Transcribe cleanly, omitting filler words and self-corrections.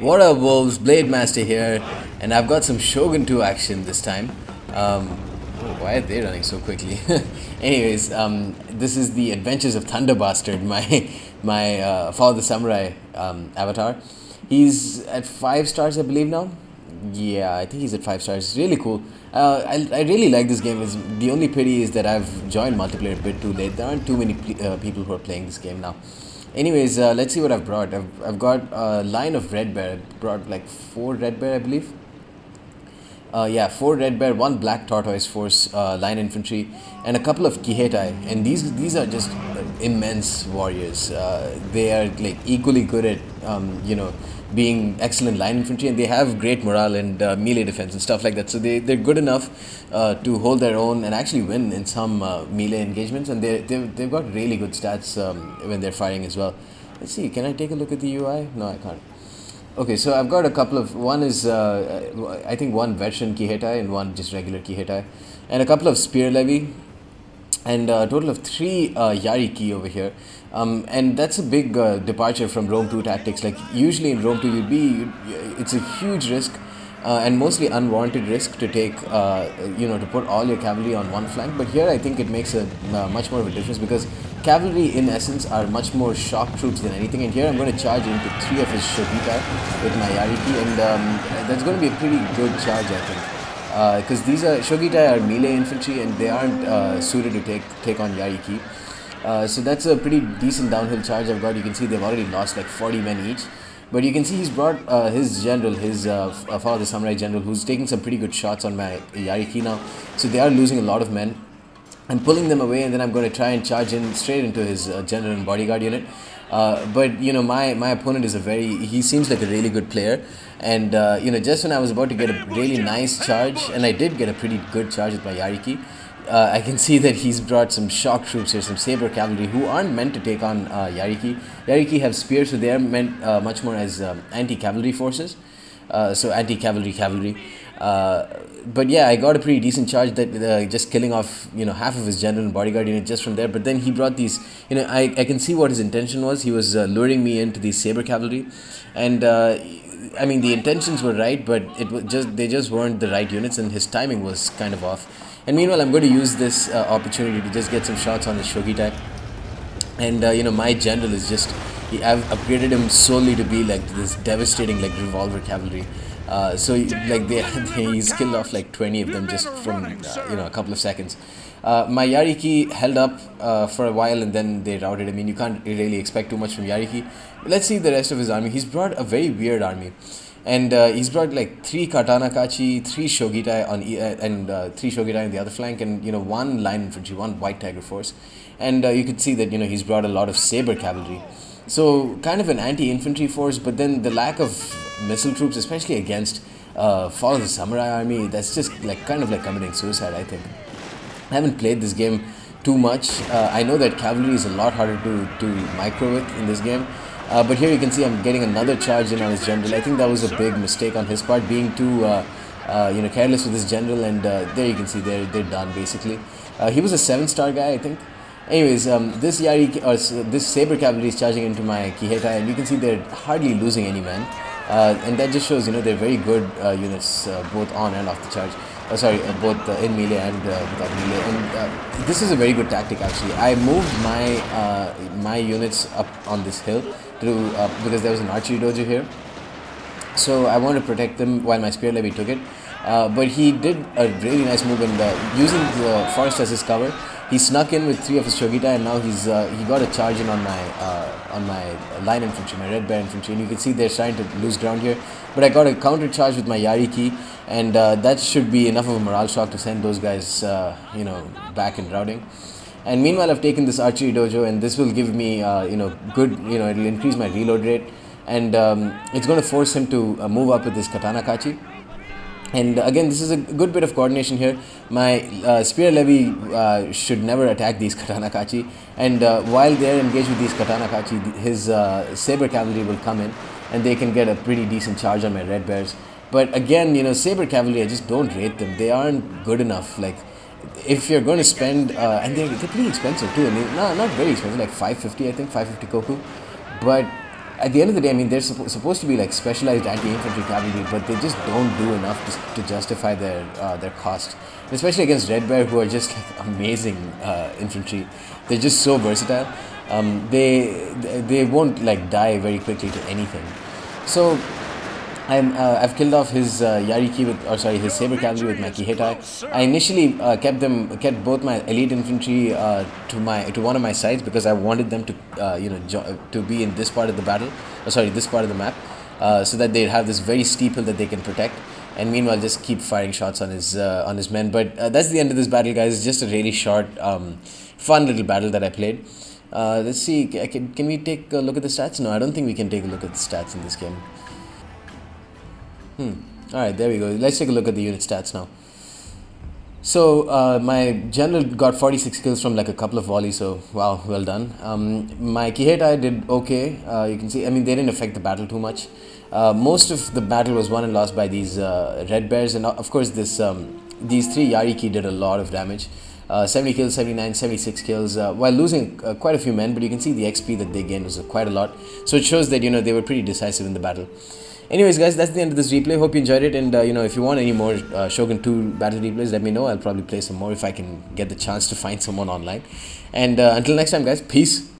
What up, Wolves? Blade Master here, and I've got some Shogun 2 action this time. Why are they running so quickly? Anyways, this is the Adventures of Thunder Bastard, my Follow the Samurai avatar. He's at 5 stars, I believe now. Yeah, I think he's at 5 stars. It's really cool. I really like this game. The only pity is that I've joined multiplayer a bit too late. There aren't too many people who are playing this game now. Anyways, let's see what I've brought. I've got a line of red bear. I brought like 4 red bear, I believe. Yeah, 4 red bear, 1 black tortoise force line infantry, and a couple of kihetai. And these are just immense warriors. They are like equally good at being excellent line infantry, and they have great morale and melee defense and stuff like that. So they're good enough to hold their own and actually win in some melee engagements. And they've got really good stats when they're firing as well. Let's see. Can I take a look at the UI? No, I can't. Okay, so I've got a couple of, one is, I think 1 veteran Kihetai and 1 just regular Kihetai, and a couple of spear levy, and a total of 3 Yari Ki over here. And that's a big departure from Rome 2 tactics. Like usually in Rome 2 it's a huge risk and mostly unwarranted risk to take, to put all your cavalry on one flank. But here I think it makes a much more of a difference, because cavalry in essence are much more shock troops than anything. And here I'm going to charge into 3 of his Shogitai with my Yariki, and that's going to be a pretty good charge, I think. Because these are Shogitai are melee infantry, and they aren't suited to take on Yariki. So that's a pretty decent downhill charge I've got. You can see they've already lost like 40 men each. But you can see he's brought his general, his Follow the Samurai general, who's taking some pretty good shots on my Yariki now. So they are losing a lot of men. I'm pulling them away, and then I'm going to try and charge in straight into his general and bodyguard unit. But my opponent is he seems like a really good player. And just when I was about to get a really nice charge, and I did get a pretty good charge with my Yariki, I can see that he's brought some shock troops here, some saber cavalry, who aren't meant to take on Yariki. Yariki have spears, so they are meant much more as anti-cavalry forces. So anti-cavalry cavalry. But yeah, I got a pretty decent charge, that just killing off half of his general and bodyguard unit just from there. But then he brought these, I can see what his intention was. He was luring me into these saber cavalry, and I mean the intentions were right, but they just weren't the right units, and his timing was kind of off. And meanwhile, I'm going to use this opportunity to just get some shots on the Shogitai. And my general is I've upgraded him solely to be like this devastating like revolver cavalry. So like he's killed off like 20 of them just from a couple of seconds. My Yariki held up for a while, and then they routed. I mean, you can't really expect too much from Yariki. Let's see the rest of his army. He's brought a very weird army. And he's brought like 3 Katana Kachi, 3 Shogitai on 3 Shogitai on the other flank, and 1 line infantry, 1 White Tiger force. And you could see that he's brought a lot of saber cavalry. So kind of an anti-infantry force, but then the lack of missile troops, especially against Follow the Samurai army, that's just like kind of like committing suicide, I think. I haven't played this game too much. I know that cavalry is a lot harder to micro with in this game. But here you can see I'm getting another charge in on his general. I think that was a big mistake on his part, being too careless with his general, and there you can see they're done basically. He was a 7-star guy, I think. Anyways, this this saber cavalry is charging into my Kihetai, and you can see they're hardly losing any men, and that just shows they're very good units both on and off the charge. Both in melee and without melee. And this is a very good tactic actually. I moved my units up on this hill because there was an archery dojo here, so I wanted to protect them while my spear levy took it. But he did a really nice move, and using the forest as his cover, he snuck in with 3 of his Shogitai, and now he got a charge in on my line infantry, my red bear infantry, and you can see they're starting to lose ground here. But I got a counter charge with my Yariki, and that should be enough of a morale shock to send those guys back in routing. And meanwhile, I've taken this archery dojo, and this will give me it'll increase my reload rate, and it's going to force him to move up with this Katana Kachi. And again, this is a good bit of coordination here. My spear levy should never attack these Katana Kachi, and while they're engaged with these Katana Kachi, his saber cavalry will come in, and they can get a pretty decent charge on my red bears. But again, saber cavalry, I just don't rate them. They aren't good enough. Like, if you're going to spend, and they're pretty expensive too. I mean, not very expensive, like 550, I think, 550 koku. But at the end of the day, I mean, they're supposed to be like specialized anti-infantry cavalry, but they just don't do enough to justify their cost. And especially against Red Bear, who are just like amazing infantry. They're just so versatile. They won't like die very quickly to anything. So I've killed off his Yariki with, or sorry, his saber cavalry with my Kihetai. I initially kept both my elite infantry to one of my sides because I wanted them to to be in this part of the battle, or sorry, this part of the map, so that they'd have this very steep hill that they can protect. And meanwhile, just keep firing shots on his men. But that's the end of this battle, guys. It's just a really short, fun little battle that I played. Let's see. Can we take a look at the stats? No, I don't think we can take a look at the stats in this game. Alright, there we go. Let's take a look at the unit stats now. So, my general got 46 kills from like a couple of volleys, so wow, well done. My Kihetai did okay. You can see, I mean, they didn't affect the battle too much. Most of the battle was won and lost by these Red Bears, and of course these 3 Yariki did a lot of damage. 70 kills, 79, 76 kills, while losing quite a few men, but you can see the XP that they gained was quite a lot. So it shows that, they were pretty decisive in the battle. Anyways, guys, that's the end of this replay. Hope you enjoyed it, and if you want any more Shogun 2 battle replays, let me know. I'll probably play some more if I can get the chance to find someone online. And until next time, guys, peace.